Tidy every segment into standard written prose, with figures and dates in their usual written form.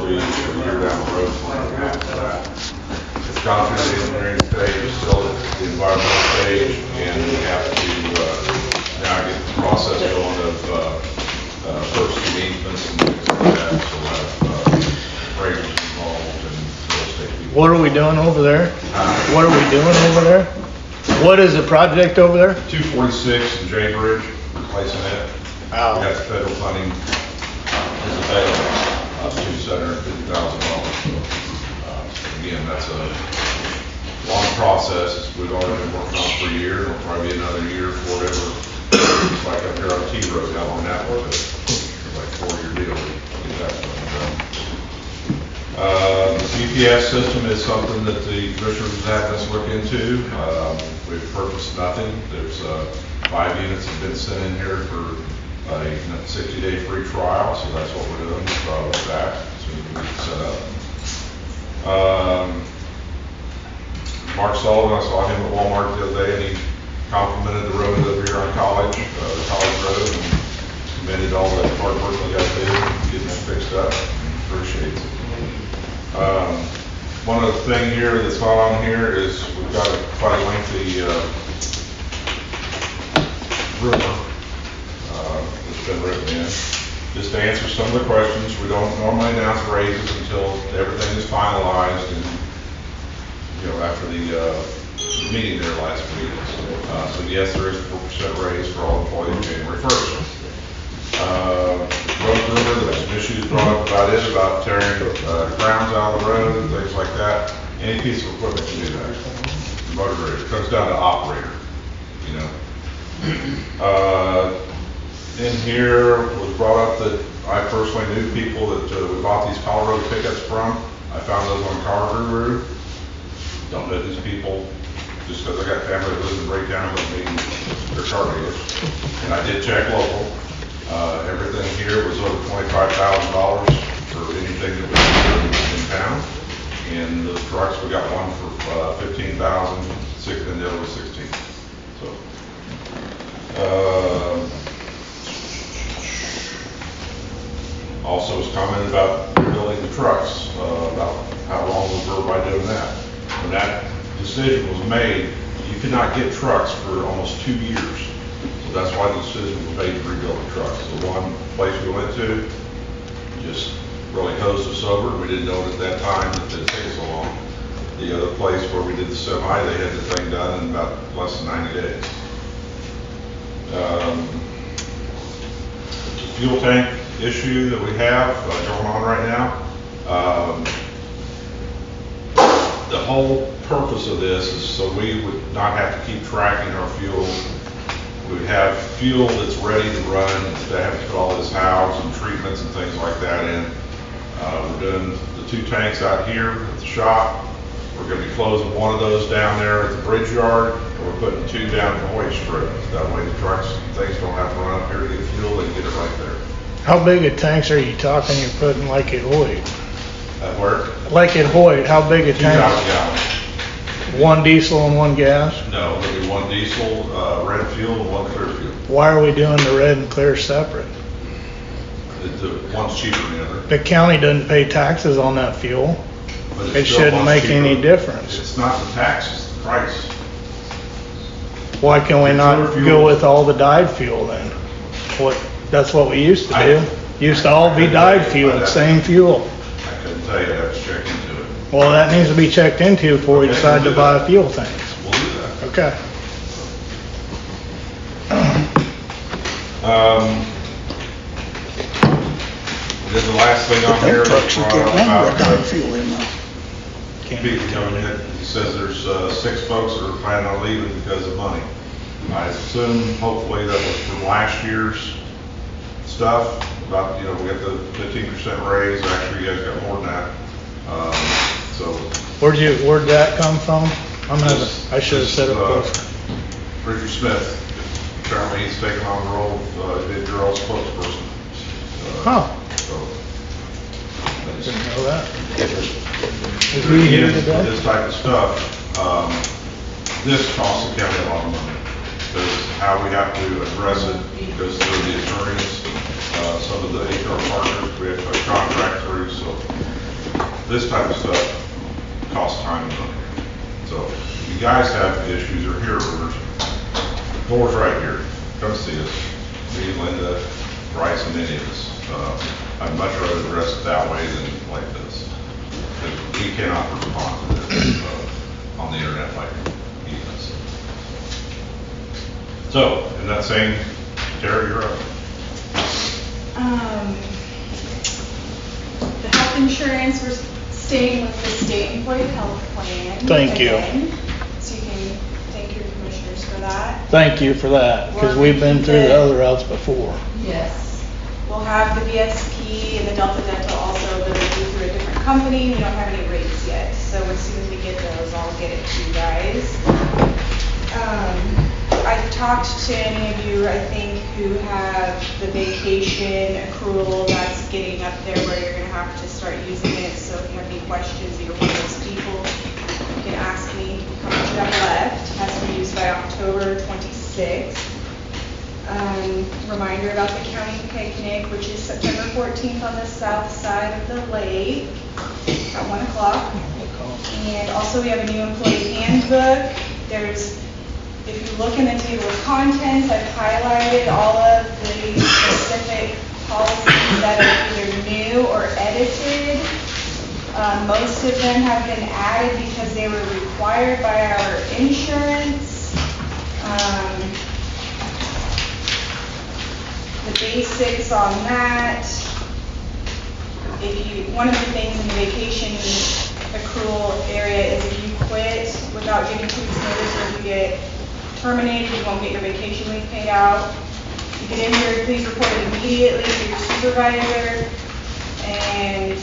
feasibility a year down the road after that. It's gone through the engineering stage, still at the environmental stage, and we have to now get the process going of purchasing easements and things like that. So we'll have appraisers involved and real estate people. What are we doing over there? What are we doing over there? What is the project over there? 246 in J Bridge, replacing it. Oh. We got the federal funding is available up to $750,000. Again, that's a long process. We've already been working on it for a year. It'll probably be another year for whatever. It's like up here on T Road, how long that was. It's like a 4-year deal to get that done. The GPS system is something that the commissioners have us look into. We've purchased nothing. There's 5 units have been sent in here for a 60-day free trial, so that's what we're doing. So with that, as soon as we get set up. Mark Sullivan, I saw him at Walmart the other day, and he complimented the road over here on College, the College Road, and commended all the hard work we got to do getting it fixed up. Appreciates it. One other thing here that's not on here is we've got a quite lengthy rumor that's been written in. Just to answer some of the questions, we don't normally announce raises until everything is finalized and, you know, after the meeting there last week. So yes, there is a 4% raise for all employees January 1st. Road rumor, there's some issues brought up about it, about tearing grounds out of the road and things like that. Any piece of equipment can do that. Motor grader, it comes down to operator, you know. In here was brought up that I personally knew people that we bought these Colorado pickups from. I found those on Car Guru. Don't know these people. Just because I got family that lives in Breakdown doesn't mean they're car dealers. And I did check local. Everything here was over $25,000 for anything that was in town. And the trucks, we got one for $15,000, and the other was $16,000. So. Also was commented about building the trucks, about how long we were by doing that. When that decision was made, you could not get trucks for almost 2 years. So that's why the decision was made to rebuild the trucks. The one place we went to just really hosed us over. We didn't know at that time that it take so long. The other place where we did the semi, they had the thing done in about less than 90 days. The fuel tank issue that we have going on right now. The whole purpose of this is so we would not have to keep tracking our fuel. We would have fuel that's ready to run instead of having to put all this house and treatments and things like that in. We're doing the 2 tanks out here at the shop. We're going to be closing one of those down there at the bridge yard, and we're putting 2 down at the hoist strip. That way the trucks and things don't have to run up here to get fuel, they can get it right there. How big of tanks are you talking you're putting like at Hoyt? At work? Like at Hoyt, how big a 2,000 tank? gallons. 1 diesel and 1 gas? No, there'll be 1 diesel, red fuel, and 1 clear fuel. Why are we doing the red and clear separate? One's cheaper than the other. The county doesn't pay taxes on that fuel. But it's It still shouldn't much make any cheaper. difference. It's not the tax, it's the price. Why can we The not clear fuel- go with all the dyed fuel then? That's what we used to do. Used to all be dyed fuel, same fuel. I couldn't tell you, I'd have to check into it. Well, that needs to be checked into before we Okay, decide we'll to do buy that. fuel tanks. We'll do that. Okay. Then the last thing on here Them was trucks you brought can't up run about with dyed fuel in them. people coming in. He says there's 6 folks that are planning on leaving because of money. I assume hopefully that was from last year's stuff about, you know, we got the 15% raise. Actually, you guys got more than that. So Where'd that come from? I should have said it closer. Richard Smith. Apparently he's taken on the role of the girl spokesperson. Huh. So, Didn't know that. Is he here again, today? this type of stuff, this costs the county a lot of money. Because how we have to address it goes through the attorneys, some of the HR partners, we have to contract through, so this type of stuff costs time and money. So if you guys have issues or hear orders, door's right here. Come see us. Me, Linda, Bryce, and any of us. I'd much rather address it that way than like this. Because we cannot respond to this on the internet like he does. So, in that saying, Terry, you're up. The health insurance, we're staying with the state employee health plan. Thank you. Again. So you can thank your commissioners for that. Thank you for that, because we've been through the other routes before. Yes. We'll have the VSP and the Delta Dental also, but it'll be through a different company. We don't have any rates yet. So as soon as we get those, I'll get it to you guys. I've talked to any of you, I think, who have the vacation accrual that's getting up there where you're going to have to start using it. So if you have any questions, you're one of those people, you can ask me how much you have left. It has to be used by October 26th. Reminder about the county picnic, which is September 14th on the south side of the lake at 1 o'clock. And also we have a new employee handbook. If you look in the table of contents, I've highlighted all of the specific policies that are either new or edited. Most of them have been added because they were required by our insurance. The basics on that. One of the things in the vacation accrual area is if you quit without giving 2 weeks notice, or if you get terminated, you won't get your vacation leave paid out. You get injured, please report it immediately to your supervisor. And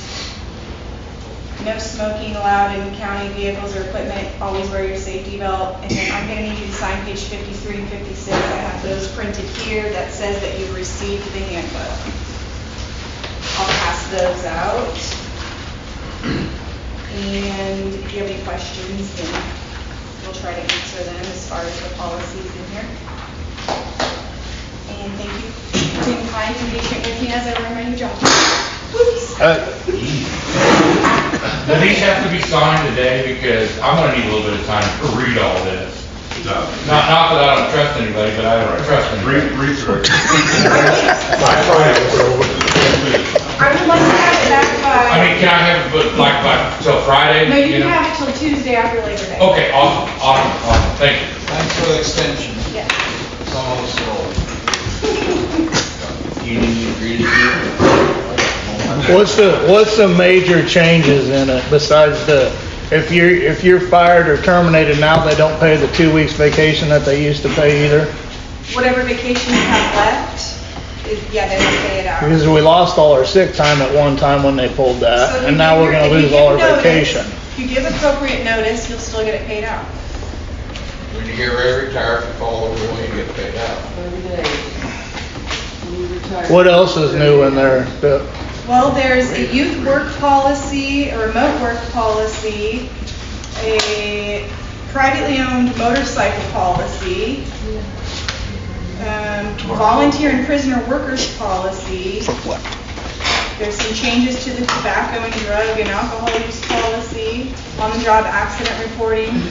no smoking allowed in county vehicles or equipment. Always wear your safety belt. And then I'm going to need you to sign page 53 and 56. I have those printed here that says that you've received the handbook. I'll pass those out. And if you have any questions, then we'll try to answer them as far as the policies in here. And thank you for being kind and patient with me as I learn my new job. Whoops. Do these have to be signed today? Because I'm gonna need a little bit of time to read all this. Not that I don't trust anybody, but I don't trust anybody. Read through it. I would like to have it back by. I mean, can I have it by till Friday? No, you can know? have it till Tuesday after Labor Day. Okay, awesome, thank you. Thanks for the extension. Yeah. It's almost sold. You need to agree to do What's the major changes in it besides if you're fired or terminated now, they don't pay the 2 weeks vacation that they used to pay either? Whatever vacation you have left, they don't pay it out. Because we lost all our sick time at one time when they pulled that, So and now we're gonna if you lose give all our notice- vacation. If you give appropriate notice, you'll still get it paid out. When you get ready to retire, if you fall over, you get paid out. 30 days. When you retire. What else is new in there? Well, there's a youth work policy, a remote work policy, a privately owned motorcycle policy, volunteer and prisoner workers policy. There's some changes to the tobacco and drug and alcohol use policy, on-the-job accident reporting.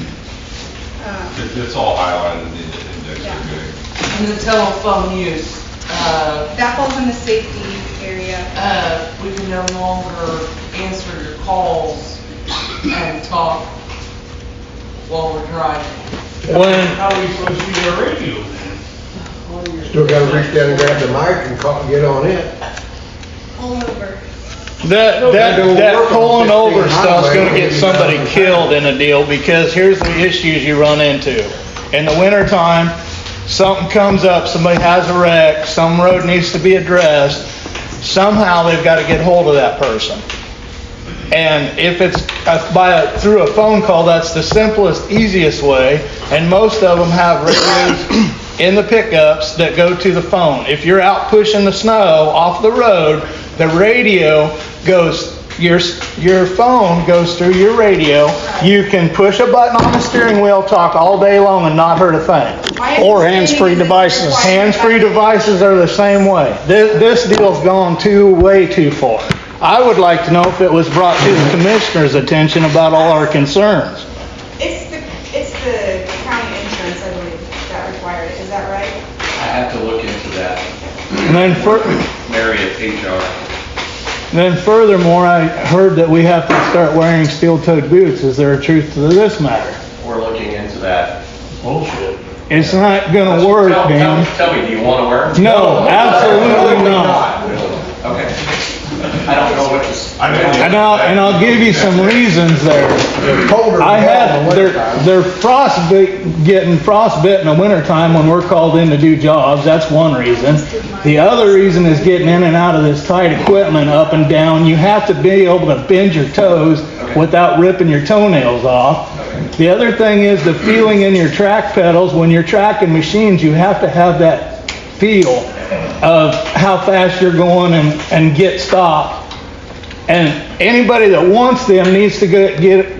It's all highlighted in the index. Yeah. And the telephone use, That falls in the safety area. we can no longer answer your calls and talk while we're driving. When, How are we supposed to use our radio then? Still gotta reach down and grab the mic and call, get on it. All over. that pulling over 15 stuff's gonna highway, get somebody maybe killed in a deal, because here's the issues you run into. In the wintertime, something comes up, somebody has a wreck, some road needs to be addressed, somehow they've gotta get hold of that person. And if it's through a phone call, that's the simplest, easiest way, and most of them have radios in the pickups that go to the phone. If you're out pushing the snow off the road, the radio goes, your phone goes through your radio. You can push a button on the steering wheel, talk all day long and not hurt a thing. Or hands-free devices. Hands-free devices are the same way. This deal's gone way too far. I would like to know if it was brought to the commissioner's attention about all our concerns. It's the county insurance, I believe, that required it, is that right? I have to look into that. And then Mary at HR. Then furthermore, I heard that we have to start wearing steel-toed boots. Is there a truth to this matter? We're looking into that. Bullshit. It's not gonna work, Dan. Tell me, do you want to wear them? No, absolutely not. Okay. I don't know what to. And I'll give you some reasons there. It's colder I than had, the wintertime. they're getting frostbite in the wintertime when we're called in to do jobs, that's one reason. The other reason is getting in and out of this tight equipment up and down. You have to be able to bend your toes without ripping your toenails off. The other thing is the feeling in your track pedals. When you're tracking machines, you have to have that feel of how fast you're going and get stopped. And anybody that wants them needs to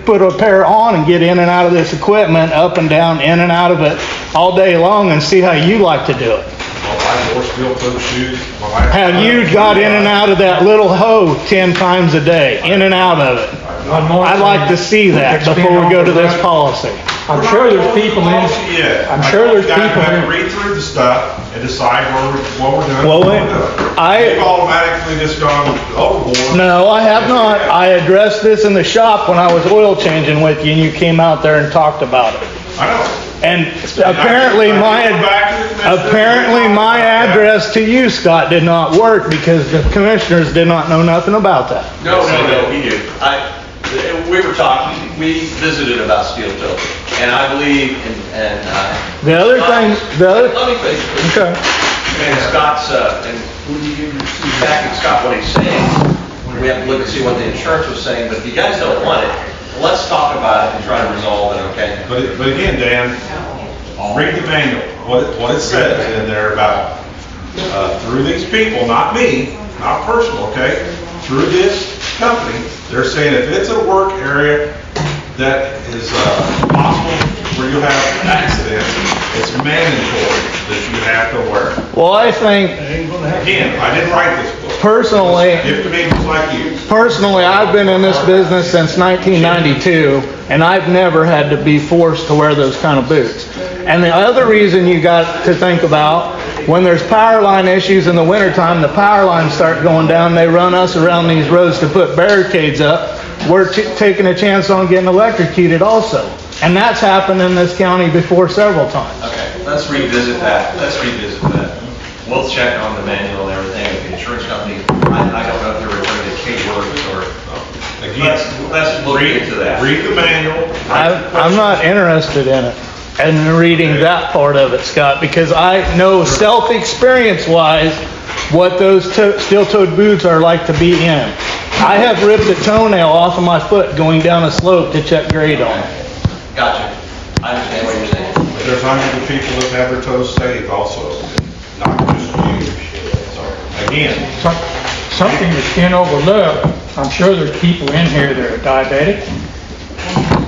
put a pair on and get in and out of this equipment, up and down, in and out of it all day long, and see how you like to do it. Well, I wore steel-toed shoes. Have you got in and out of that little hoe 10 times a day, in and out of it? I'd like to see that before we go to this policy. I'm sure there's people in, I'm sure there's people have to in. read through the stuff and decide what we're doing. Well, what we're doing. They've automatically just gone overboard. No, I have not. I addressed this in the shop when I was oil changing with you, and you came out there and talked about it. I know. And apparently my address to you, Scott, did not work because the commissioners did not know nothing about that. No, he did. We were talking, we visited about steel toe, and I believe, The other thing, let me finish, please. okay. And Scott's, and back at Scott, what he's saying, we have to look and see what the insurance was saying, but if you guys don't want it, let's talk about it and try to resolve it, okay? But again, Dan, read the manual, what it says in there about, through these people, not me, not personal, okay? Through this company, they're saying if it's a work area that is, possible where you have accidents, it's mandatory that you have to wear it. Well, I think Again, I didn't write this book. personally, Give to me just like you. I've been in this business since 1992, and I've never had to be forced to wear those kind of boots. And the other reason you got to think about, when there's power line issues in the wintertime, the power lines start going down, they run us around these roads to put barricades up. We're taking a chance on getting electrocuted also. And that's happened in this county before several times. Okay, let's revisit that. We'll check on the manual and everything with the insurance company. I don't know if they're referring to K-works or, Again, let's look into that. read the manual. I'm not interested in it, and reading that part of it, Scott, because I know self-experience wise what those steel-toed boots are like to be in. I have ripped a toenail off of my foot going down a slope to check grade on it. Gotcha. I understand what you're saying. But there's hundreds of people that have their toes saved also, not just you. So, again, Something that's been overlooked, I'm sure there's people in here that are diabetic.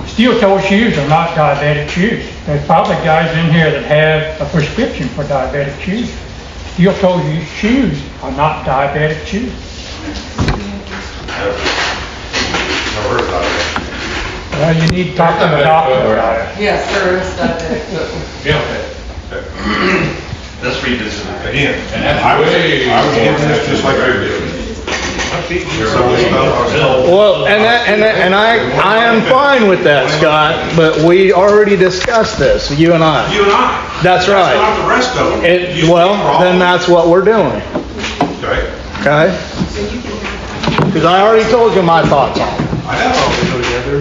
Steel-toe shoes are not diabetic shoes. There's probably guys in here that have a prescription for diabetic shoes. Steel-toe shoes are not diabetic shoes. never heard about it. Well, you need to talk to the doctor about it. Yes, there is that. Let's revisit it. Again, I was getting this just like you're doing. Some of the stuff I was told. Well, and I am fine with that, Scott, but we already discussed this, you and I. You and I. That's right. Not the rest of them. Well, then that's what we're doing, Okay. okay? Because I already told you my thoughts on it. I know.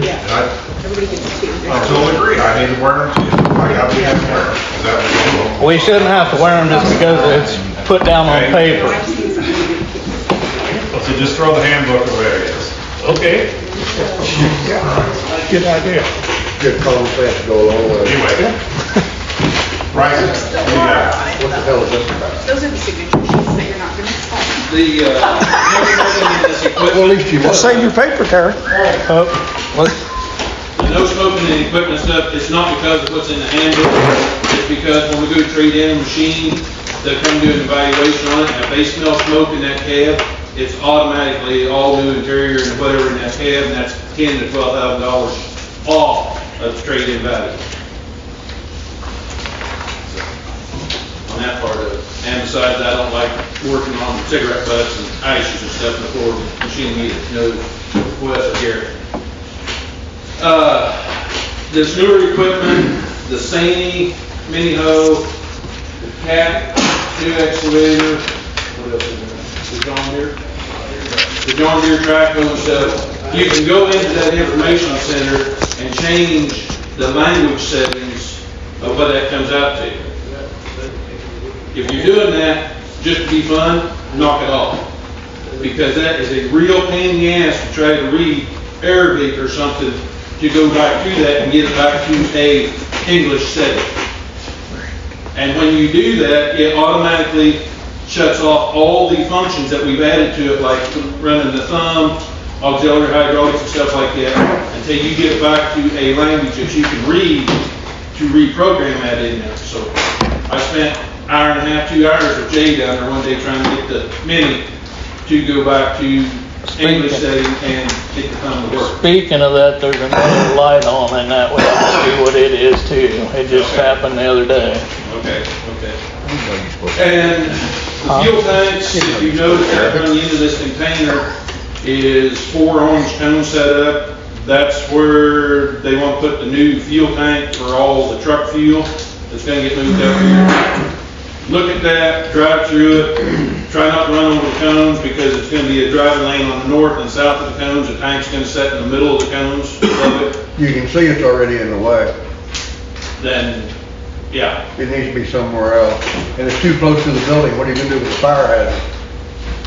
And I totally agree. I need to wear them too. I gotta be able to wear them. Is that what you're doing? We shouldn't have to wear them just because it's put down on paper. So just throw the handbook away, I guess. Okay. Good idea. Good common sense to go along with it. Anyway. Right. Yeah. What the hell is this about? Those are the signature sheets that you're not gonna sign. Well, at least you know. Save your paper, Terry. The no smoking and equipment stuff, it's not because of what's in the handbook, it's because when we go trade in a machine, they come do an evaluation on it, and if they smell smoke in that cab, it's automatically all new interior and whatever in that cab, and that's $10,000 to $12,000 off of trade-in value. On that part of it. And besides, I don't like working on cigarette butts and ashes and stuff in the floor of the machine either. No, Wes or Gary. This newer equipment, the Saney mini hoe, the Cat 2 excavator, what else is there? The John Deere? The John Deere track and stuff. You can go into that information center and change the language settings of what that comes out to. If you're doing that just to be fun, knock it off. Because that is a real pain in the ass to try to read Arabic or something to go back to that and get it back to a English setting. And when you do that, it automatically shuts off all the functions that we've added to it, like running the thumb, auxiliary hydraulics and stuff like that, until you get it back to a language that you can read to reprogram that in there. So I spent an hour and a half, 2 hours with Jay down there one day trying to get the Mini to go back to English setting and get the thumb to work. Speaking of that, there's another light on in that, we have to see what it is too. It just happened the other day. Okay. And the fuel tanks, if you notice, that running into this container is 4 orange cones set up. That's where they want to put the new fuel tank for all the truck fuel that's going to get moved up here. Look at that, drive through it, try not to run over the cones because it's going to be a driving lane on the north and south of the cones. The tank's going to set in the middle of the cones above it. You can see it's already in the way. Then, yeah. It needs to be somewhere else. And it's too close to the building. What are you gonna do with the fire hazard?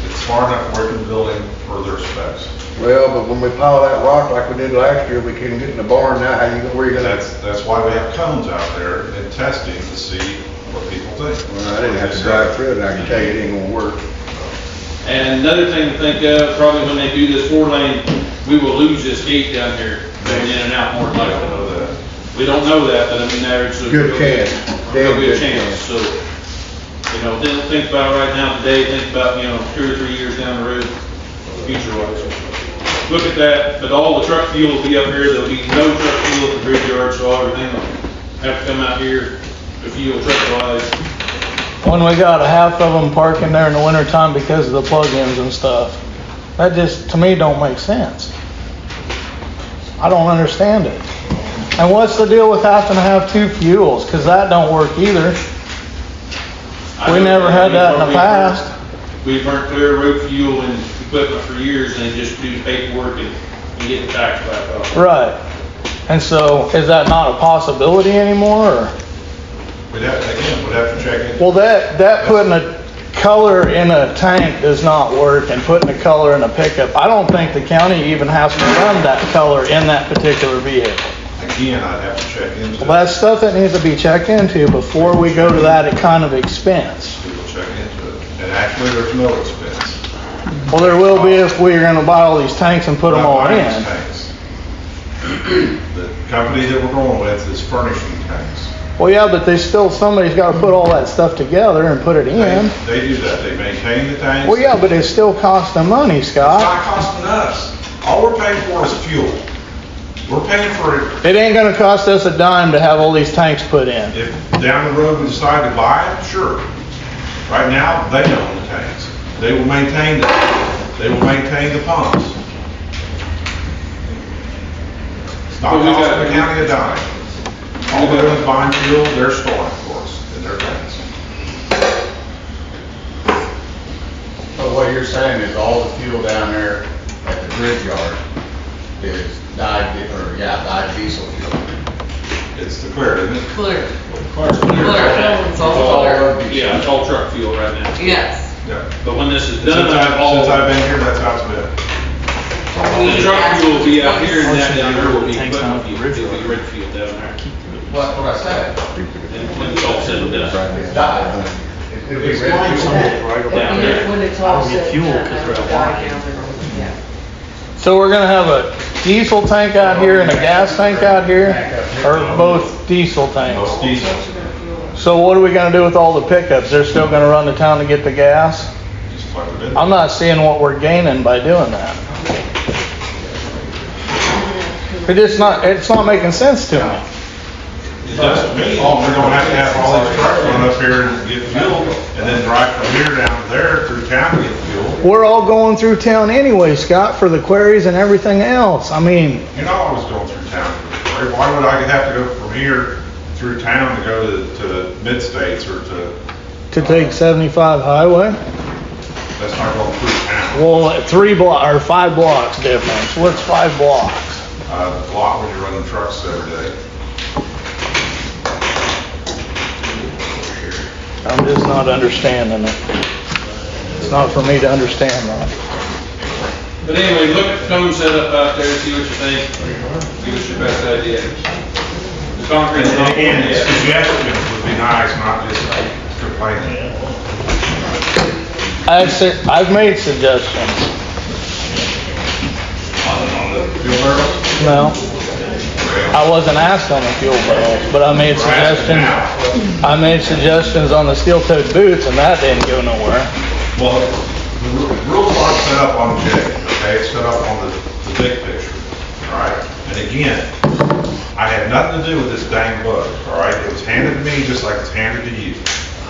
It's far enough away from the building for their specs. Well, but when we pile that rock like we did last year, we can get in the barn now. Where you gonna? That's why we have cones out there and testing to see what people think. Well, I didn't have to drive through it, and I can tell you it ain't gonna work. And another thing to think of, probably when they do this 4-lane, we will lose this gate down here, going in and out more than I don't likely. know that. We don't know that, but I mean, there's a Good chance. There'll be a Damn good chance, so, you know, don't think about it right now today, think about, 2 or 3 years down the road, future-wise. Look at that, but all the truck fuel will be up here, there'll be no truck fuel at the bridge yard, so everything will have to come out here to fuel truck-wise. When we got a half of them parking there in the wintertime because of the plug-ins and stuff, that just, to me, don't make sense. I don't understand it. And what's the deal with having to have 2 fuels? Because that don't work either. We never had that in the past. We've burnt clear road fuel and equipment for years, and they just do the paperwork and get the tax back off. Right. And so, is that not a possibility anymore, or? We'd have to check it. Well, that putting a color in a tank does not work, and putting a color in a pickup, I don't think the county even has to run that color in that particular vehicle. Again, I'd have to check into it. Well, that's stuff that needs to be checked into before we go to that kind of expense. We will check into it. And actually, there's no expense. Well, there will be if we're gonna buy all these tanks and put them all We're not buying in. these tanks. The company that we're going with is furnishing tanks. Well, yeah, but somebody's gotta put all that stuff together and put it in. They do that. They maintain the tanks. Well, yeah, but it's still costing money, It's Scott. not costing us. All we're paying for is fuel. We're paying for it. It ain't gonna cost us a dime to have all these tanks put in. If down the road we decide to buy them, sure. Right now, they own the tanks. They will maintain them. They will maintain the pumps. It's not But we costing got- the county a dime. All they're doing is buying fuel, they're storing for us in their tanks. So what you're saying is all the fuel down there at the bridge yard is dyed diesel fuel? It's the clear, isn't it? Clear. Car's clear. It's all clear. Yeah, it's all truck fuel right now. Yes. Yeah. But when this is Since done, I've been here, that's how it's been. the truck fuel will be out here, and that down there will be equipment fuel, it'll be rig fuel down there. What I said? And when it's all said and done. It's dyed. It'll be red fuel. Down there. When it's all said and done, yeah. So we're gonna have a diesel tank out here and a gas tank out here, or both diesel tanks? Most diesel. So what are we gonna do with all the pickups? They're still gonna run to town to get the gas? Just like we've been. I'm not seeing what we're gaining by doing that. It's not making sense to me. It does to me. We're gonna have to have all these trucks run up here and get fuel, and then drive from here down to there through town to get fuel. We're all going through town anyway, Scott, for the queries and everything else. I mean, You're not always going through town. Why would I have to go from here through town to go to mid-states or to take 75 highway? that's not going through town. Well, 5 blocks difference. What's 5 blocks? A lot when you're running trucks every day. I'm just not understanding it. It's not for me to understand that. But anyway, look at the phone setup out there, see what you think. Give us your best idea. The concrete's And not again, going yet. suggestions would be nice, not just complaining. I've made suggestions. On the fuel barrels? No, I wasn't asked on the fuel barrels, but I made suggestions. I made suggestions on the steel-toed boots, and that didn't go nowhere. Well, the rules aren't set up on J, okay? It's set up on the big picture, all right? And again, I had nothing to do with this dang book, all right? It was handed to me just like it's handed to you,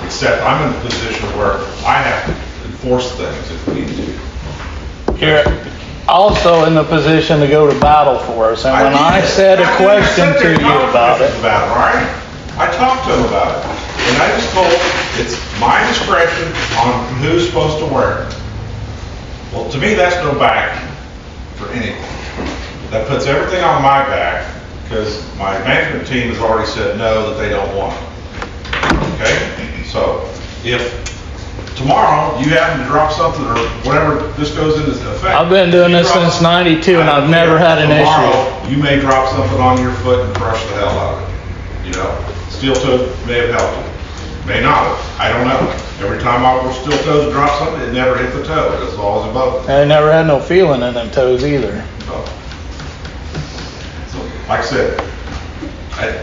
except I'm in a position where I have to enforce things if we need to. You're also in the position to go to battle for us, and when I said a question to you about it, All right? I talked to him about it, and I just told him it's my discretion on who's supposed to wear it. Well, to me, that's no back for anything. That puts everything on my back, because my management team has already said no, that they don't want it. Okay? So, if tomorrow you happen to drop something or whatever this goes into effect. I've been doing this since '92 and I've never had an Tomorrow, issue. you may drop something on your foot and crush the hell out of it. You know, steel toe may have helped you, may not have. I don't know. Every time I was steel toes to drop something, it never hit the toe. It was always above it. I never had no feeling in them toes either. So, like I said,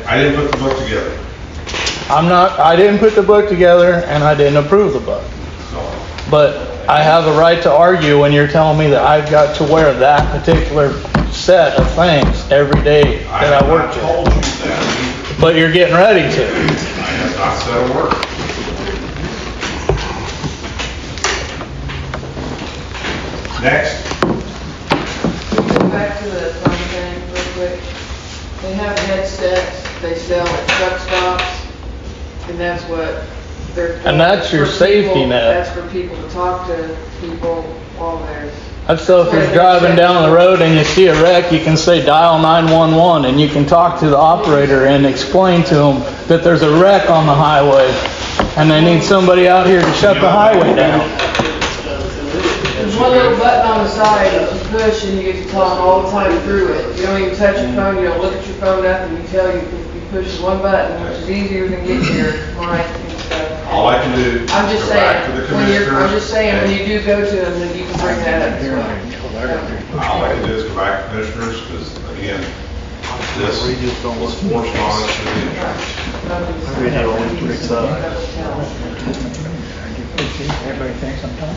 I didn't put the book together. I didn't put the book together and I didn't approve the book. So, But I have the right to argue when you're telling me that I've got to wear that particular set of things every day that I work have not told here. you that. But you're getting ready to. I have not said a word. Next. Go back to the phone thing real quick. They have headsets they sell at truck stops, and that's what they're. And that's your for safety people- net. That's for people to talk to people while they're. So if you're driving down the road and you see a wreck, you can say dial 911 and you can talk to the operator and explain to them that there's a wreck on the highway and they need somebody out here to shut the highway down. There's one little button on the side that you push and you get to talk all the time through it. You don't even touch your phone, you don't look at your phone, nothing. You tell you push one button, which is easier than getting your mic and stuff. All I can do is I'm just go back to the saying, I'm just saying, when commissioners. you do go to them, then you can bring that up as well. All I can do is go back to commissioners, because again, this was forced on us through the insurance. Everybody thinks I'm talking.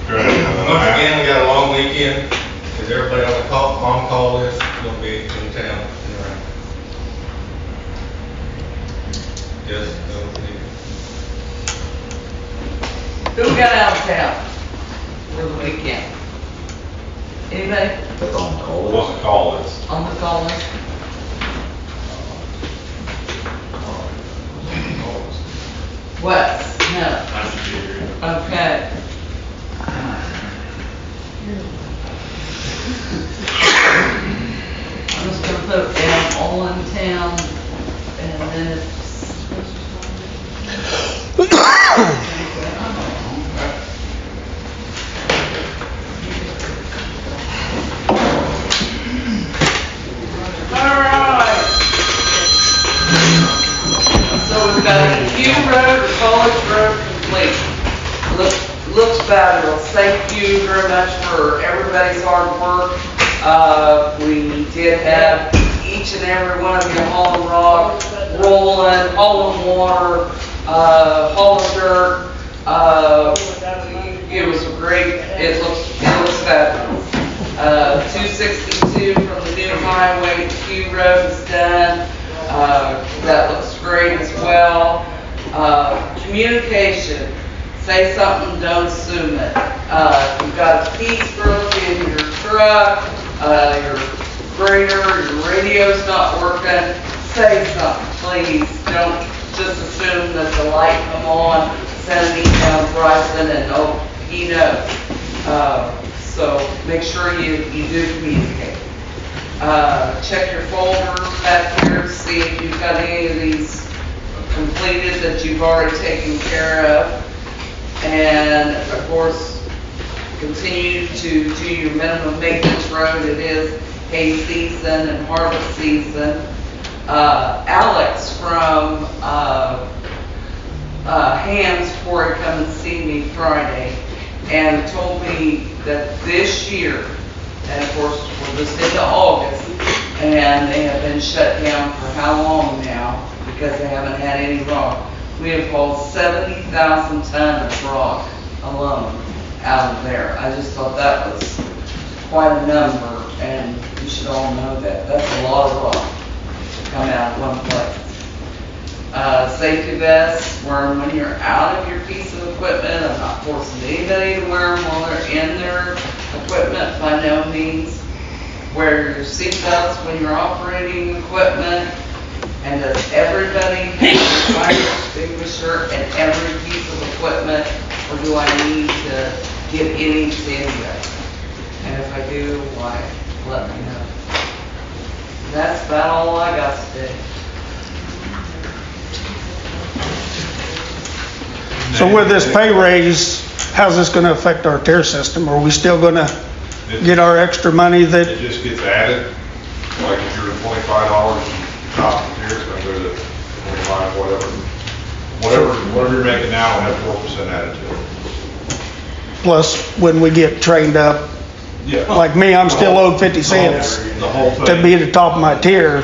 Great. Once again, we got a long weekend. Is everybody on the on-call list gonna be in town and around? Yes, no, Who got out of town for the weekend? Anybody What's the call list? on the call list? What? No. Okay. I'm just gonna put down all in town, and then it's. Alright. So we've got Q Road, College Road complete. Looks fabulous. Thank you very much for everybody's hard work. We did have each and every one of you hauling rock, rolling, hauling water, haul of dirt, it was great, it looks fabulous. 262 from the new highway to Q Road is done, that looks great as well. Communication, say something, don't assume it. If you've got a piece broken in your truck, your grader, your radio's not working, say something, please. Don't just assume that the light come on, send an email to Bryson and, oh, he knows. So make sure you do communicate. Check your folders back here, see if you've got any of these completed that you've already taken care of. And of course, continue to do your minimum maintenance road. It is hay season and harvest season. Alex from Hams before he come and see me Friday and told me that this year, and of course we're just into August, and they have been shut down for how long now because they haven't had any rock. We have hauled 70,000 tons of rock alone out of there. I just thought that was quite a number, and you should all know that. That's a lot of rock to come out of one place. Safety vests, wear them when you're out of your piece of equipment. I'm not forcing anybody to wear them while they're in their equipment, by no means. Wear your seatbelts when you're operating equipment. And does everybody have a fire extinguisher in every piece of equipment, or do I need to give any to anybody? And if I do, why, let me know. That's about all I got today. So with this pay raise, how's this gonna affect our tier system? Are we still gonna get our extra money that? It just gets added, like if you're at $25, top of the tier, it's gonna go to 25, whatever you're making now, will have 4% added to it. Plus, when we get trained up, Yeah. like me, I'm still owed 50 cents The whole thing. to be at the top of my tier.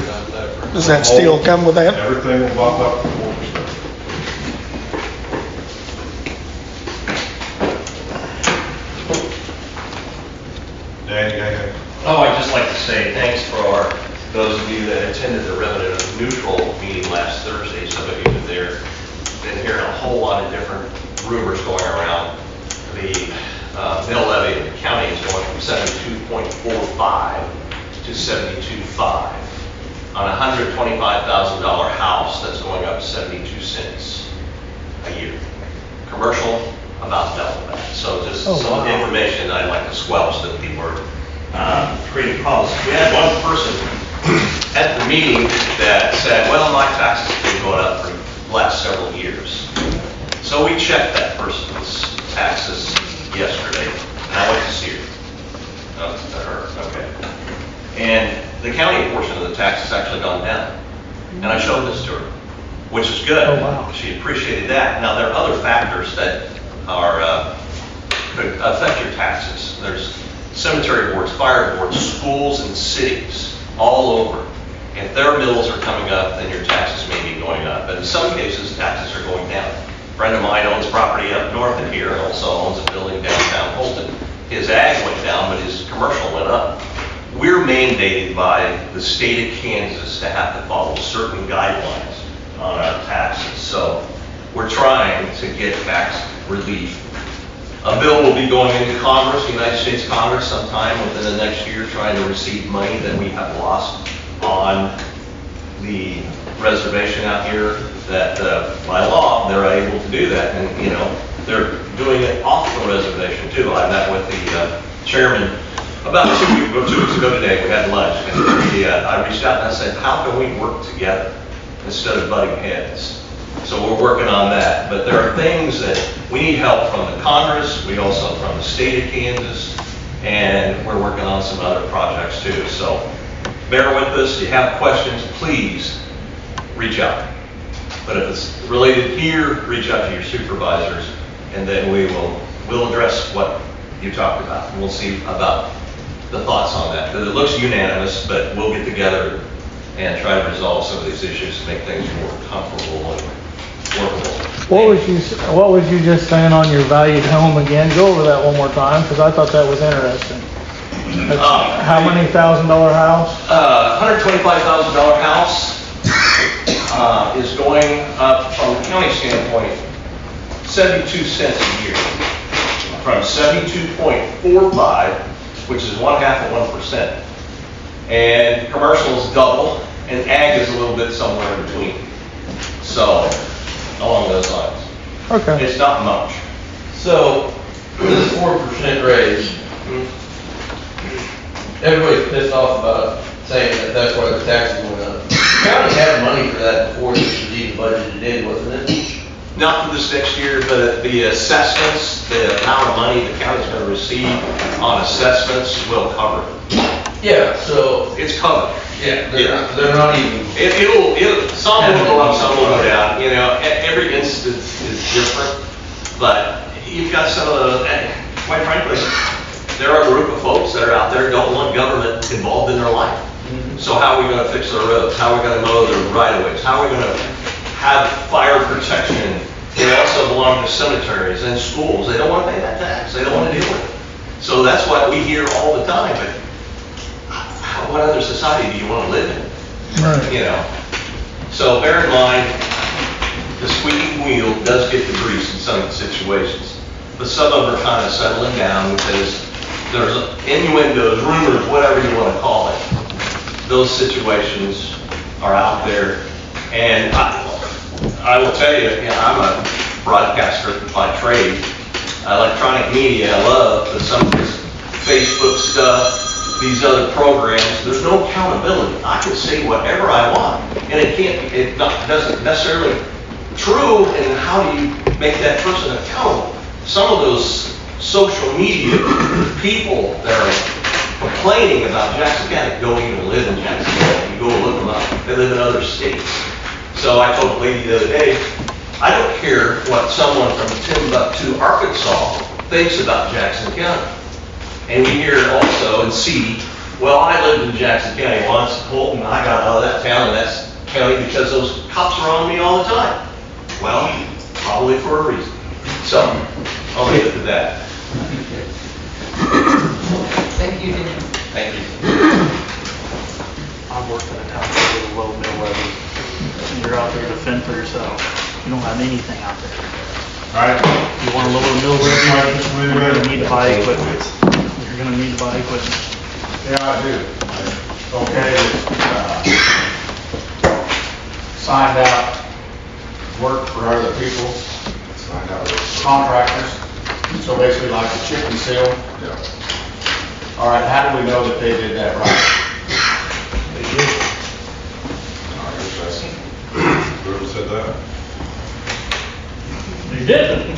Does that still come with that? Everything will bump up to 4%. Dan, you got anything? Oh, I'd just like to say thanks for those of you that attended the revenue neutral meeting last Thursday. Some of you have been hearing a whole lot of different rumors going around. The mill levy in the county is going from 72.45 to 72.5. On a $125,000 house, that's going up 72 cents a year. Commercial, about double that. So just some information I'd like to squelch that people are creating problems. We had one person at the meeting that said, well, my taxes have been going up for the last several years. So we checked that person's taxes yesterday, and I went to see her. Oh, to her, okay. And the county portion of the tax has actually gone down. And I showed this to her, which is good. Oh, wow. She appreciated that. Now, there are other factors that could affect your taxes. There's cemetery boards, fire boards, schools, and cities all over. If their mills are coming up, then your taxes may be going up. But in some cases, taxes are going down. A friend of mine owns property up north of here and also owns a building downtown Holton. His ag went down, but his commercial went up. We're mandated by the state of Kansas to have to follow certain guidelines on our taxes. So we're trying to get tax relief. A bill will be going into Congress, the United States Congress, sometime within the next year, trying to receive money that we have lost on the reservation out here, that by law, they're able to do that. And, you know, they're doing it off the reservation too. I met with the chairman about 2 weeks ago today. We had lunch, and I reached out and I said, how can we work together instead of butting heads? So we're working on that. But there are things that we need help from the Congress, we also from the state of Kansas, and we're working on some other projects too. So bear with us. If you have questions, please reach out. But if it's related here, reach out to your supervisors, and then we'll address what you talked about. And we'll see about the thoughts on that. Because it looks unanimous, but we'll get together and try to resolve some of these issues to make things more comfortable and workable. What was you just saying on your valued home again? Go over that one more time, because I thought that was interesting. How many $1,000 house? $125,000 house is going up from the county standpoint, 72 cents a year. From 72.45, which is 1/2 of 1%. And commercial is double, and ag is a little bit somewhere in between. So, along those lines. Okay. It's not much. So, this 4% raise, everybody's pissed off about saying that that's why the taxes went up. The county had money for that before this was even budgeted in, wasn't it? Not for this next year, but the assessments, the amount of money the county's going to receive on assessments will cover it. Yeah, so, It's covered. yeah, they're not even, Some will go up, some will go down, you know, every instance is different, but you've got some of the, quite frankly, there are a group of folks that are out there who don't want government involved in their life. So how are we gonna fix their roads? How are we gonna mow their right-of-ways? How are we gonna have fire protection? They also belong to cemeteries and schools. They don't wanna pay that tax. They don't wanna deal with it. So that's what we hear all the time, but what other society do you wanna live in? Right. You know? So bear in mind, the squeaky wheel does get the grease in some situations. But some of them are kind of settling down because there's innuendos, rumors, whatever you want to call it. Those situations are out there. And I will tell you, I'm a broadcaster by trade. Electronic media I love, but some of this Facebook stuff, these other programs, there's no accountability. I can say whatever I want, and doesn't necessarily true, and how do you make that person accountable? Some of those social media people that are complaining about Jackson County don't even live in Jackson County. You go look them up. They live in other states. So I told a lady the other day, I don't care what someone from Timbuktu, Arkansas thinks about Jackson County. And we hear also and see, well, I lived in Jackson County once, Colton, I got out of that town and that's county because those cops are on me all the time. Well, probably for a reason. So, I'll leave it to that. Thank you, Dan. Thank you. I've worked in a town with a low mill levy. You're out there to fend for yourself. You don't have anything out there. All right. You want a lower mill levy, you're gonna need to buy equipment. You're gonna need to buy equipment. Yeah, I do. Okay, signed out work for other people, Signed out. contractors, so basically like the chip and seal. Yeah. All right, how do we know that they did that right? I guess that's, whoever said that? They did.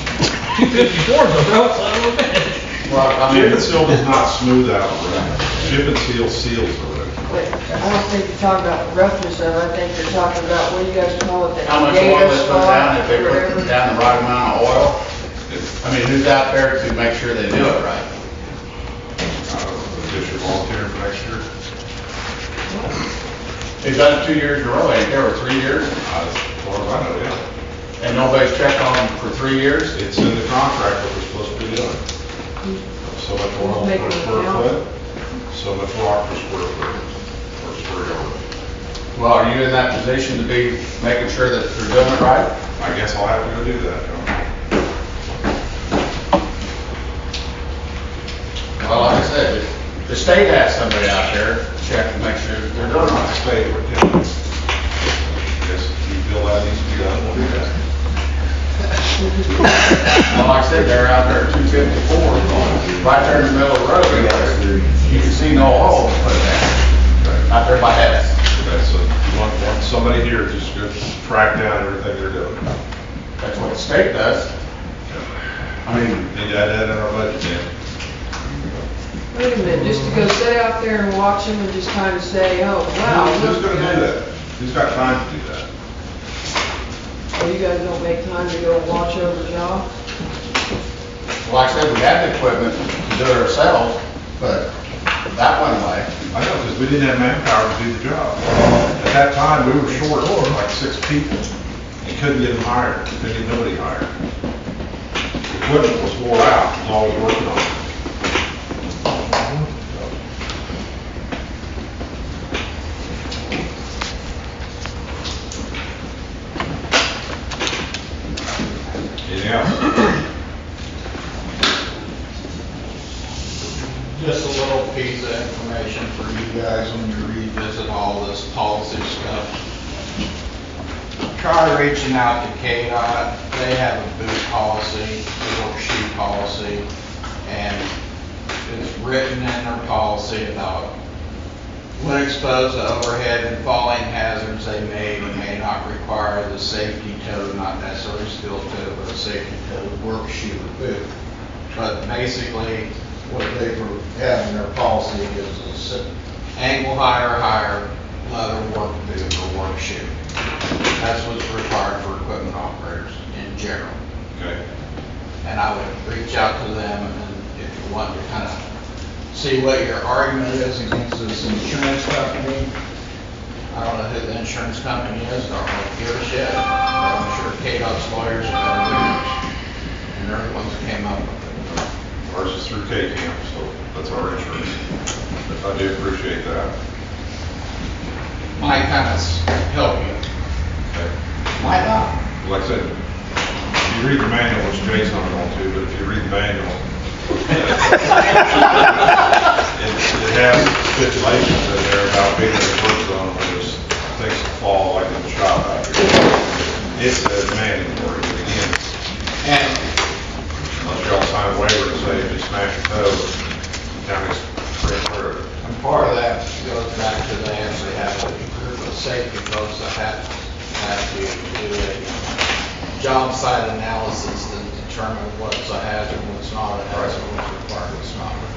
254's a rough son of a bitch. Well, I Chip and mean, seal does not smooth out the road. Chip and seal seals the road. But I don't think you're talking about roughness of it, I think you're talking about, what do you guys call it, that how much data oil they put spot, down, if they whatever. put down the right amount of oil? I mean, who's out there to make sure they do it right? Guess you're volunteering for next year? They've done it 2 years in a row, ain't there, or 3 years? As far as I know, yeah. And nobody's checked on them for 3 years? It's in the contract what we're supposed to be doing. So much oil per square foot, so much rock per square foot, or square yard. Well, are you in that position to be making sure that they're doing it right? I guess I'll have to go do that, John. Well, like I said, the state has somebody out there to check and make sure that they're doing it Not right. state, we're telling you. Guess if you feel that needs to be done, we'll do that. Well, like I said, they're out there at 254, right there in the middle of the road. You can see no oil put down, out there by Hess. Okay, so you want somebody here to just go track down everything they're doing. That's what the state does. I mean, Need to add that in our budget, then. Wait a minute, just to go sit out there and watch them and just kind of say, oh, wow. Who's look, gonna do that? Who's got time to do that? Oh, you guys don't make time to go and watch over John? like I said, we had the equipment to do it ourselves, but that went away. I know, because we didn't have manpower to do the job. At that time, we were short, like 6 people. And couldn't get them hired, you couldn't get nobody hired. Equipment was wore out, was all we were working on. Anything else? Just a little piece of information for you guys when you revisit all this policy stuff. Try reaching out to KDOT. They have a boot policy, a worksheet policy, and it's written in their policy about when exposed to overhead and falling hazards, they may or may not require the safety toe, not necessarily steel toe, but a safety toe worksheet or boot. But basically, what they have in their policy is a ankle higher leather work boot or work shoe. That's what's required for equipment operators in general. Okay. And I would reach out to them, and if you want to kind of see what your argument is against this insurance company. I don't know who the insurance company is, I don't know if give a shit, but I'm sure KDOT's lawyers are better than yours. And they're the ones that came up with it. Ours is through K-Camp, so that's our insurance. I do appreciate that. Might kind of help you. Okay. Might not. Like I said, if you read the manual, which Jason I'm going to, but if you read the manual, it has stipulations in there about being in a work zone where there's things that fall like in the shop out here. It's mandatory, but again, And unless y'all sign a waiver to say if you smash your toe, the county's free and clear of it. And part of that goes back to they actually have a group of safety folks that have to do a job site analysis to determine what's a hazard, what's not a hazard, what's required, what's not required.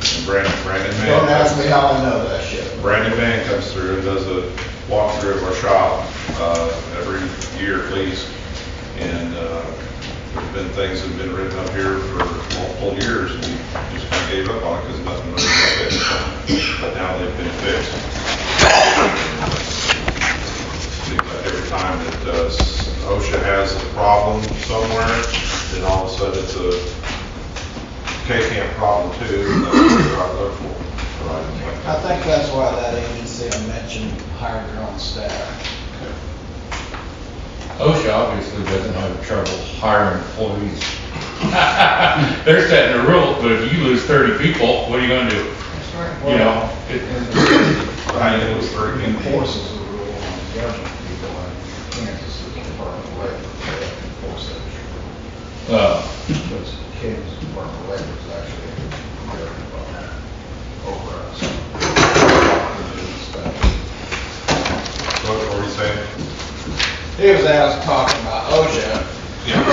And Brandon Don't Mann. ask me how I know that shit. Brandon Mann comes through and does a walkthrough of our shop, every year at least. And, there's been things that have been written up here for multiple years, and we just kind of gave up on it because nothing really got fixed. But now they've been fixed. Seems like every time that OSHA has a problem somewhere, then all of a sudden it's a K-Camp problem too, and that's what they're out there for. I think that's why that agency I mentioned hired their own staff. OSHA obviously doesn't have trouble hiring employees. They're setting the rules, but if you lose 30 people, what are you gonna do? You know? I think it was 30 people. Enforces the rule on government people, and Kansas Department of Labor, they enforce that. Because Kansas Department of Labor is actually over us. What were you saying? He was asked talking about OSHA. Yeah.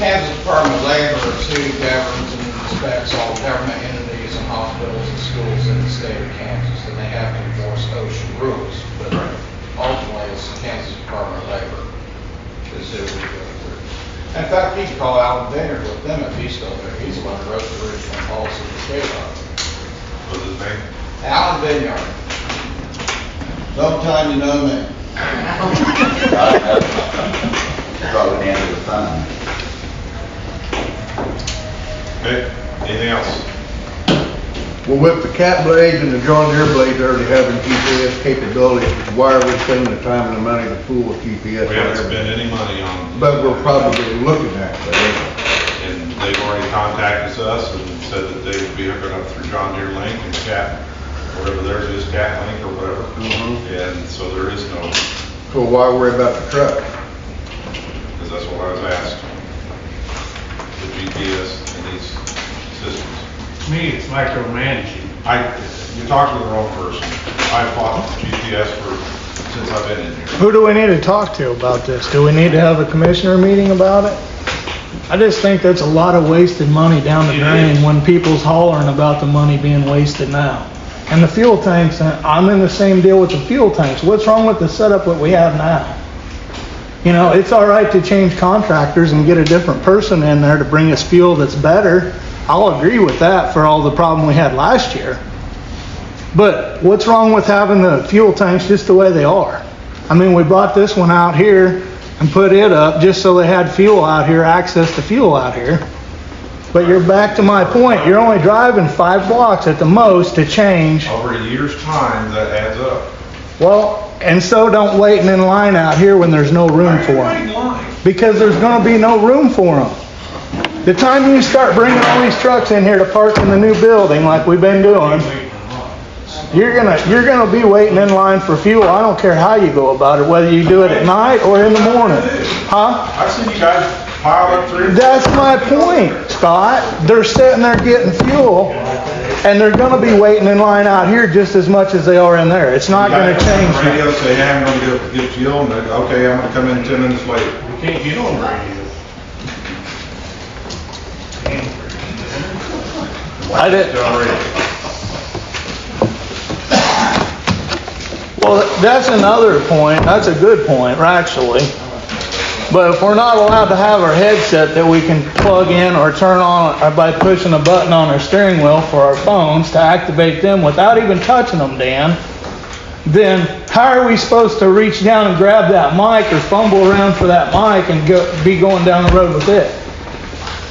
Kansas Department of Labor is who governs and inspects all government entities and hospitals and schools in the state of Kansas, and they have to enforce OSHA rules. But ultimately, it's the Kansas Department of Labor is who we go through. In fact, you can call Alan Brenner with them if he's still there. He's the one who wrote the original policy for KDOT. What's his name? Alan Vineyard. Don't tell him you know me. Probably the end of the fund. Okay, anything else? Well, with the cat blades and the John Deere blades already having GPS capabilities, why are we spending the time and the money to fool with GPS? We haven't spent any money on. But we're probably looking at that. And they've already contacted us and said that they would be hooking up through John Deere Link and Cat, whatever theirs is, Cat Link or whatever. And so there is no, So why worry about the truck? because that's what I was asked. The GPS and these systems. To me, it's micromanaging. You're talking to the wrong person. I've fought GPS since I've been in here. Who do we need to talk to about this? Do we need to have a commissioner meeting about it? I just think that's a lot of wasted money down the drain when people's hollering about the money being wasted now. And the fuel tanks, I'm in the same deal with the fuel tanks. What's wrong with the setup that we have now? You know, it's all right to change contractors and get a different person in there to bring us fuel that's better. I'll agree with that for all the problem we had last year. But what's wrong with having the fuel tanks just the way they are? I mean, we brought this one out here and put it up just so they had fuel out here, access to fuel out here. But you're back to my point, you're only driving 5 blocks at the most to change. Over a year's time, that adds up. Well, and so don't waiting in line out here when there's no room for them. Because there's gonna be no room for them. The time you start bringing all these trucks in here to park in the new building like we've been doing, you're gonna be waiting in line for fuel. I don't care how you go about it, whether you do it at night or in the morning. Huh? I've seen you guys pile up 3 or 4. That's my point, Scott. They're sitting there getting fuel, and they're gonna be waiting in line out here just as much as they are in there. It's not gonna change. Radio say, hey, I'm gonna go get fuel, and they go, okay, I'm gonna come in 10 minutes later. We can't get on radio. I did. Well, that's another point. That's a good point, actually. But if we're not allowed to have our headset that we can plug in or turn on by pushing a button on our steering wheel for our phones to activate them without even touching them, Dan, then how are we supposed to reach down and grab that mic or fumble around for that mic and be going down the road with it?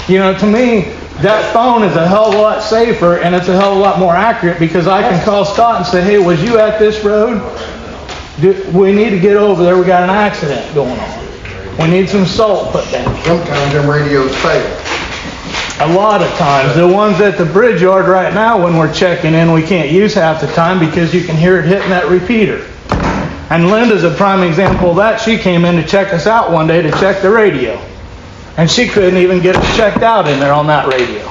You know, to me, that phone is a hell of a lot safer and it's a hell of a lot more accurate because I can call Scott and say, hey, was you at this road? We need to get over there. We got an accident going on. We need some salt put down. Sometimes them radios fail. A lot of times. The ones at the bridge yard right now, when we're checking in, we can't use half the time because you can hear it hitting that repeater. And Linda's a prime example of that. She came in to check us out one day to check the radio. And she couldn't even get us checked out in there on that radio.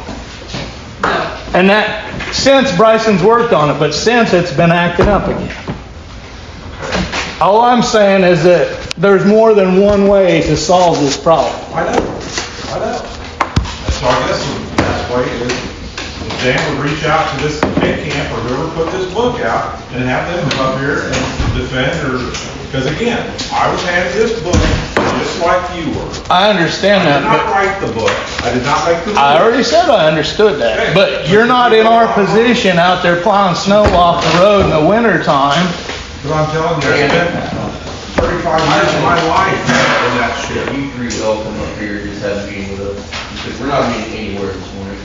And that, since Bryson's worked on it, but since it's been acting up again. All I'm saying is that there's more than one way to solve this problem. I know. So I guess the best way is Dan would reach out to this big camp or whoever put this book out and have them come up here and defend because again, I was handed this book just like you were. I understand that. I did not write the book. I did not make the rules. I already said I understood that. Okay. But you're not in our position out there plowing snow off the road in the winter time. But I'm telling you, I spent 35 years of my life in that shit. You three all come up here, just have a meeting with us, because we're not meeting anywhere this morning.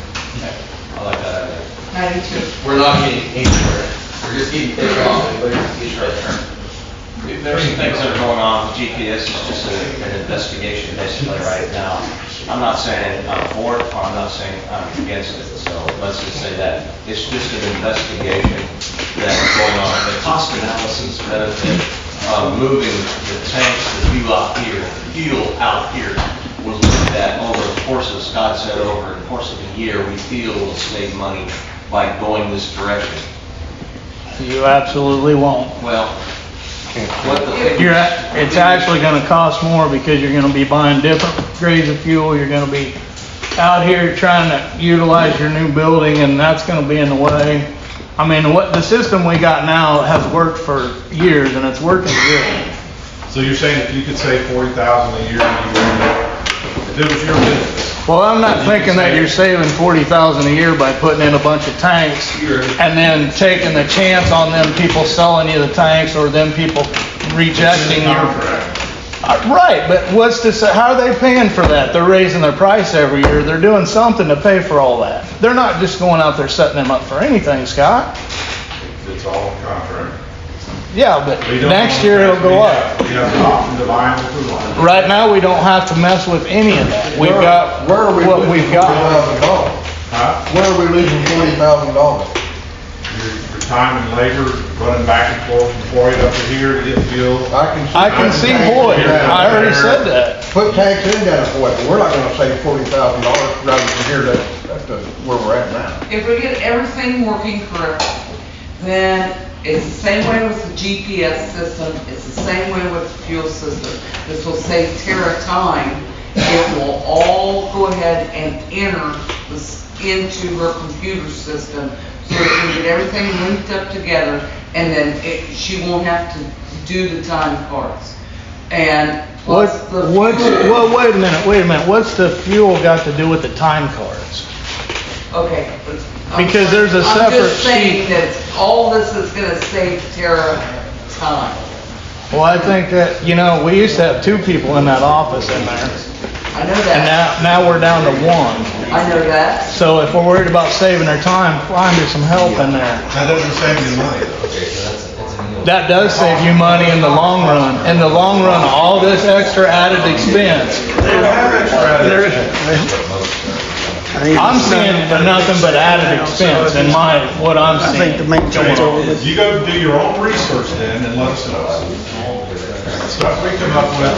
I like that idea. I do too. We're not meeting anywhere, we're just getting taken off, but it's getting that turn. There's some things that are going on with GPS, it's just an investigation basically right now. I'm not saying I'm for it, or I'm not saying I'm against it, so let's just say that. It's just an investigation that's going on. The cost analysis benefit of moving the tanks, the fuel out here, was looked at over the course of, Scott said, over the course of a year, we feel we'll save money by going this direction. You absolutely won't. Well, what the It's actually going to cost more because you're going to be buying different grades of fuel. You're going to be out here trying to utilize your new building, and that's going to be in the way. I mean, the system we got now has worked for years, and it's working good. So you're saying if you could save $40,000 a year, if it was your business? Well, I'm not thinking that you're saving $40,000 a year by putting in a bunch of tanks and then taking the chance on them people selling you the tanks or them people rejecting your contract. Right, but how are they paying for that? They're raising their price every year. They're doing something to pay for all that. They're not just going out there setting them up for anything, Scott. It's all in contract. Yeah, but next year it'll go up. We have the option to buy them if we want. Right now, we don't have to mess with any of that. We've got what we've got. Huh? Where are we losing $40,000? Your time and labor running back and forth from Floyd up to here to get fuel. I can see Boyd. I already said that. Put tanks in down at Floyd, but we're not gonna save $40,000 driving from here to where we're at now. If we get everything working correctly, then it's the same way with the GPS system, it's the same way with the fuel system. This will save Tara time. It will all go ahead and enter this into her computer system so it can get everything linked up together, and then she won't have to do the time cards. And plus wait a minute. What's the fuel got to do with the time cards? Okay. Because there's a separate I'm just saying sheet. that all this is gonna save Tara time. Well, I think that, we used to have 2 people in that office in there, I know and that. now we're down to 1. I know that. So if we're worried about saving our time, find her some help in there. That doesn't save you money though. That does save you money in the long run. In the long run, all this extra added expense. They don't have extra added. I'm seeing nothing but added expense in what I'm I seeing. think the main thing is, You go do your own research then and let us know. Stuff we come up with,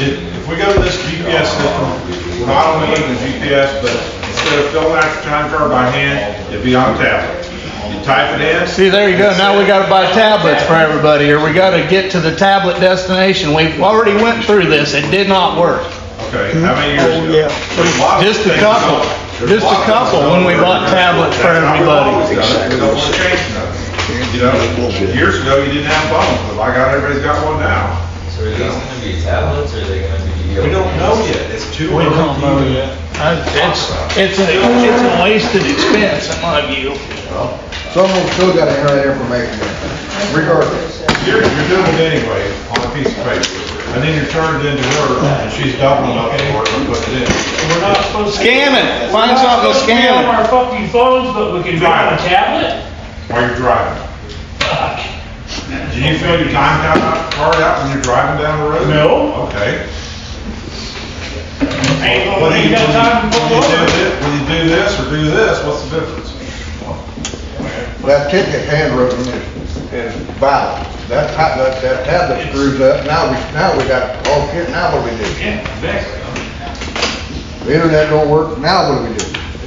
if we go to this GPS system, we're not only looking at GPS, but instead of filling out your time card by hand, it'd be on a tablet. You type it in. See, there you go. Now we gotta buy tablets for everybody, or we gotta get to the tablet destination. We've already went through this. It did not work. Okay, how many years ago? yeah. There's a lot of Just a things couple. going- there's Just a lot of couple things when we going bought on. tablets for That's how we've everybody. always done it. We don't want to change nothing. Years ago, you didn't have phones, but like everybody's got one now. So are these gonna be tablets, or are they gonna be? We don't know yet, it's too We early. don't know yet. It's a wasted expense in my view. Someone's still gotta enter that information in, regardless. You're doing it anyway, on a piece of paper, and then you turn it into her, and she's doubling up for it and putting it in. We're not supposed to. Scan it. Find something to scan On it. our fucking phones, but we can be on a tablet? While you're driving. Fuck. Do you fill your time card out when you're driving down the road? No. Okay. Ain't When you got time to pull over. when you do this or do this, what's the difference? That ticket handwritten is valid. That tablet screws up, now we got, oh shit, now what do we do? Yeah, exactly. The internet don't work, now what do we do?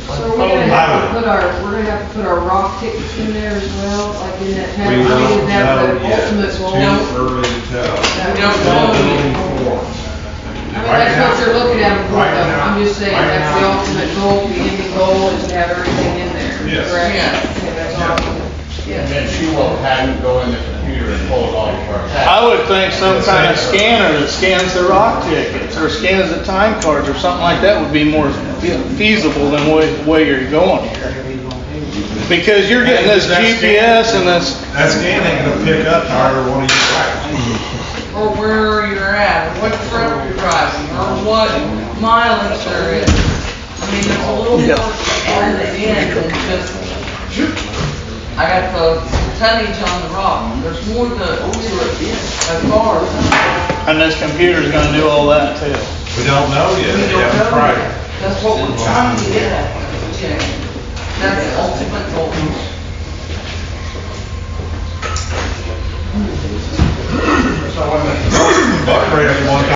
So we're gonna have to put our rock tickets in there as well, like in that We tablet, don't that's know the yet, ultimate it's goal. too early to tell. We don't know. I mean, that's what you're looking at for, though. I'm just saying, that's the ultimate goal, the ending goal is to have everything in there. Yes. Correct? Yes. Okay, that's awesome. And then she will have you go in the computer and pull it off of our tab. I would think some kind of scanner that scans the rock tickets or scans the time cards or something like that would be more feasible than the way you're going here. Because you're getting this GPS and this, That scan ain't gonna pick up however one of you drive. Or where you're at, or what truck you're driving, or what mileage there is. I mean, there's a little more added in than just, I got the tonnage on the rock. There's more to it as far as. and this computer's gonna do all that too. We don't know yet, We they don't haven't know tried yet. it. That's what we're trying to get at, Jay. That's the ultimate goal. Upgrade it one time.